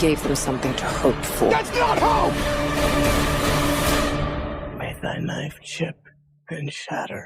gave them something to hope for. That's not hope! May thy knife chip and shatter.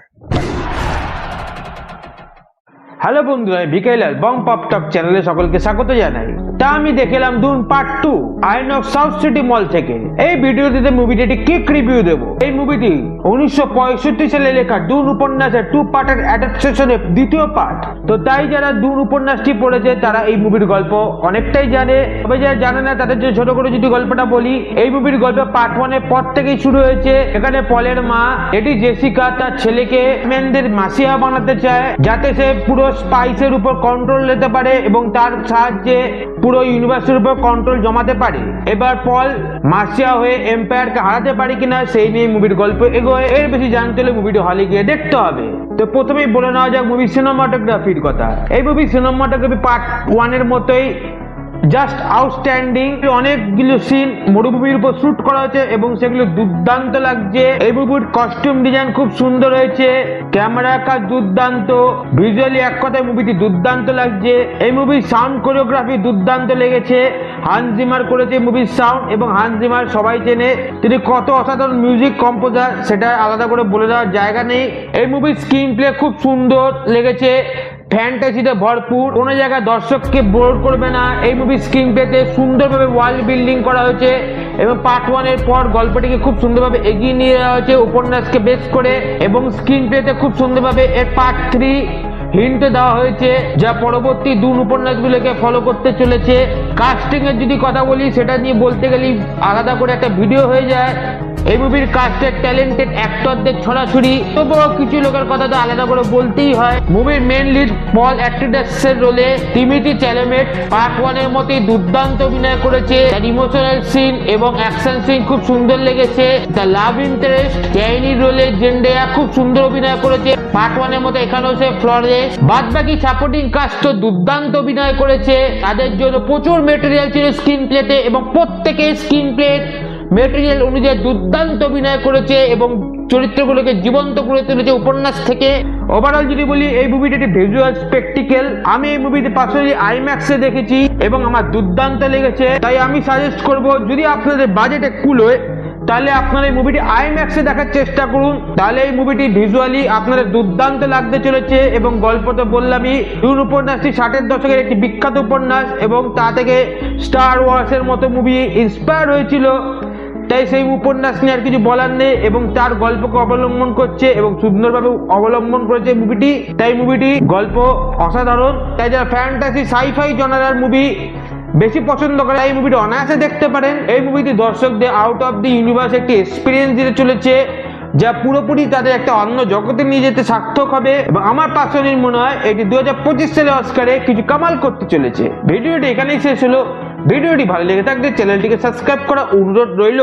Hello বন্ধুরা, বিকেলাল বং pop top চ্যানেলে সকলকে স্বাগত জানাই। তা আমি দেখলাম Dune part 2 INOX South City mall থেকে। এই ভিডিওটিতে মুভিটির কিক রিভিউ দেব। এই মুভিটি 1965 সালে লেখা ডুন উপন্যাসের 2 পার্টের অ্যাডাপ্টেশনের দ্বিতীয় পার্ট। তো তাই যারা ডুন উপন্যাসটি পড়েছে তারা এই মুভির গল্প অনেকটাই জানে, তবে যারা জানে না তাদের জন্য ছোট করে যদি গল্পটা বলি, এই মুভির গল্প পার্ট 1 এর পর থেকেই শুরু হয়েছে। এখানে পলের মা এটি জেসিকা তার ছেলেকে ম্যানদের মাসিয়া বানাতে চায়, যাতে সে পুরো স্পাইসের উপর কন্ট্রোল নিতে পারে এবং তার সাহায্যে পুরো ইউনিভার্সের উপর কন্ট্রোল জমাতে পারে। এবার পল মাসিয়া হয়ে এম্পায়ারকে হারাতে পারে কিনা সেই নিয়ে মুভির গল্প এগোয়। এর বেশি জানতে হলে মুভিটি হলে গিয়ে দেখতে হবে। তো প্রথমেই বলে নেওয়া যাক মুভি সিনেমাটোগ্রাফির কথা। এই মুভি সিনেমাটোগ্রাফি পার্ট 1 এর মতোই জাস্ট আউটস্ট্যান্ডিং। অনেকগুলো সিন মরুভূমির উপর শুট করা হয়েছে এবং সেগুলো দুর্দান্ত লাগছে। এই মুভির কস্টিউম ডিজাইন খুব সুন্দর হয়েছে, ক্যামেরা কাজ দুর্দান্ত, ভিজুয়ালি এক কথায় মুভিটি দুর্দান্ত লাগছে। এই মুভির সাউন্ড কোরিওগ্রাফি দুর্দান্ত লেগেছে। হান্স জিমার করেছে মুভির সাউন্ড, এবং হান্স জিমার সবাই চেনে, তিনি কত অসাধারণ মিউজিক কম্পোজার সেটা আলাদা করে বলে দেওয়ার জায়গা নেই। এই মুভির স্ক্রিন প্লে খুব সুন্দর লেগেছে, ফ্যান্টাসিতে ভরপুর, কোনো জায়গায় দর্শককে বোর করবে না। এই মুভির স্ক্রিন প্লেতে সুন্দরভাবে ওয়ার্ল্ড বিল্ডিং করা হয়েছে এবং পার্ট 1 এর পর গল্পটিকে খুব সুন্দরভাবে এগিয়ে নিয়ে যাওয়া হয়েছে উপন্যাসকে বেস করে, এবং স্ক্রিন প্লেতে খুব সুন্দরভাবে এর পার্ট 3 হিন্ট দেওয়া হয়েছে যা পরবর্তী দুন উপন্যাসগুলোকে ফলো করতে চলেছে। কাস্টিং এর যদি কথা বলি, সেটা নিয়ে বলতে গেলেই আলাদা করে একটা ভিডিও হয়ে যায়। এই মুভির কাস্টের ট্যালেন্টেড অ্যাক্টরদের ছড়াছড়ি, তবুও কিছু লোকের কথা তো আলাদা করে বলতেই হয়। মুভির মেন লিড পল অ্যাট্রিডাসের রোলে টিমিটি চ্যালামেট পার্ট 1 এর মতোই দুর্দান্ত অভিনয় করেছে। তার ইমোশনাল সিন এবং অ্যাকশন সিন খুব সুন্দর লেগেছে। দ্য লাভ ইন্টারেস্ট জেনির রোলে জেন্ডেয়া খুব সুন্দর অভিনয় করেছে পার্ট 1 এর মতো, এখানেও সে ফ্লরেস। বাদ বাকি সাপোর্টিং কাস্ট তো দুর্দান্ত অভিনয় করেছে, তাদের জন্য প্রচুর মেটেরিয়াল ছিল স্ক্রিন প্লেতে, এবং প্রত্যেকের স্ক্রিন প্লে মেটেরিয়াল অনুযায়ী দুর্দান্ত অভিনয় করেছে এবং চরিত্রগুলোকে জীবন্ত করে তুলেছে উপন্যাস থেকে। ওভারঅল যদি বলি, এই মুভিটি একটি ভিজুয়াল স্পেকটিক্যাল। আমি এই মুভিটি পার্সোনালি আইম্যাক্সে দেখেছি এবং আমার দুর্দান্ত লেগেছে। তাই আমি সাজেস্ট করব, যদি আপনাদের বাজেটে কুলোয় তাহলে আপনারা এই মুভিটি আইম্যাক্সে দেখার চেষ্টা করুন। তাহলে এই মুভিটি ভিজুয়ালি আপনাদের দুর্দান্ত লাগতে চলেছে। এবং গল্প তো বললামই, ডুন উপন্যাসটি 60-এর দশকের একটি বিখ্যাত উপন্যাস এবং তা থেকে স্টার ওয়ার্সের মতো মুভি ইন্সপায়ার হয়েছিল। তাই সেই উপন্যাস নিয়ে আর কিছু বলার নেই, এবং তার গল্পকে অবলম্বন করছে এবং সুন্দরভাবে অবলম্বন করেছে মুভিটি। তাই মুভিটি গল্প অসাধারণ। তাই যারা ফ্যান্টাসি সাইফাই জনারার মুভি বেশি পছন্দ করে, এই মুভিটি অনায়াসে দেখতে পারেন। এই মুভিটি দর্শকদের আউট অফ দি ইউনিভার্স একটি এক্সপিরিয়েন্স দিতে চলেছে, যা পুরোপুরি তাদের একটা অন্য জগতে নিয়ে যেতে সার্থক হবে। এবং আমার পার্সোনালি মনে হয় এটি 2025 সালে অস্কারে কিছু কামাল করতে চলেছে। ভিডিওটি এখানেই শেষ হলো। ভিডিওটি ভালো লেগে থাকলে চ্যানেলটিকে সাবস্ক্রাইব করা অনুরোধ রইল।